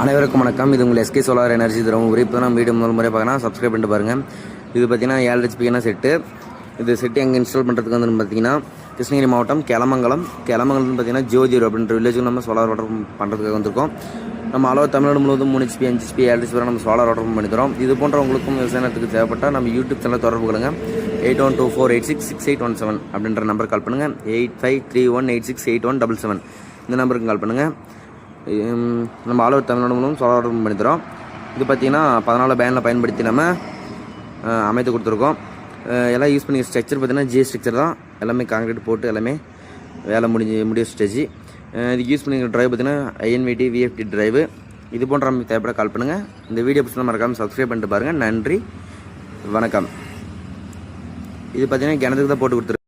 அனைவருக்கும் வணக்கம். இது உங்கள் எஸ்கே சோலார் எனர்ஜி தரும் இப்போ தான் வீடியோ முதல் முறை பார்க்கலாம். சப்ஸ்கிரைப் பண்ணிட்டு பாருங்கள். இது பார்த்தீங்கன்னா 7 ஹெச்பிக்கான செட்டு. இது செட்டு எங்கே இன்ஸ்டால் பண்ணுறதுக்கு வந்து பார்த்தீங்கன்னா கிருஷ்ணகிரி மாவட்டம் கிளமங்கலம் பார்த்தீங்கன்னா ஜோஜிரோ அப்படின்ற வில்லேஜுக்கு நம்ம சோலார் வாட்டர் பண்ணுறதுக்காக வந்திருக்கோம். நம்ம அளவு தமிழ்நாடு முழுவதும் 3 ஹெச்பி 5 ஹெச்பி 7 ஹெச்பி நம்ம சோலார் வாட்டர் பண்ணி தரோம். இது போன்ற உங்களுக்கும் விவசாயத்துக்கு தேவைப்பட்டால் நம்ம யூடியூப் சேனல் தொடர்பு கொள்ளுங்கள். 8124866817 அப்படின்ற நம்பர் கால் பண்ணுங்கள். 8531868177 இந்த நம்பருக்கு கால் பண்ணுங்கள். நம்ம ஆல் தமிழ்நாடு மூலம் சோலார் வாட்டர் பண்ணி தரோம். இது பார்த்திங்கன்னா 14 பேனில் பயன்படுத்தி நம்ம அமைத்து கொடுத்துருக்கோம். எல்லாம் யூஸ் பண்ணி ஸ்ட்ரக்சர் பார்த்திங்கன்னா ஜிஎஸ் ஸ்ட்ரக்சர் தான். எல்லாமே காங்கிரீட் போட்டு எல்லாமே வேலை முடிய ஸ்டேஜ். இதுக்கு யூஸ் பண்ணிக்கிற ட்ரைவ் பார்த்திங்கன்னா INVT VFT ட்ரைவு. இது போன்ற நம்ம தேவைப்பட கால் பண்ணுங்கள். இந்த வீடியோ பிடிச்சா மறக்காமல் சப்ஸ்கிரைப் பண்ணிட்டு பாருங்கள். நன்றி, வணக்கம். இது பார்த்திங்கன்னா கிணத்துக்கு தான் போட்டு கொடுத்துருக்கு.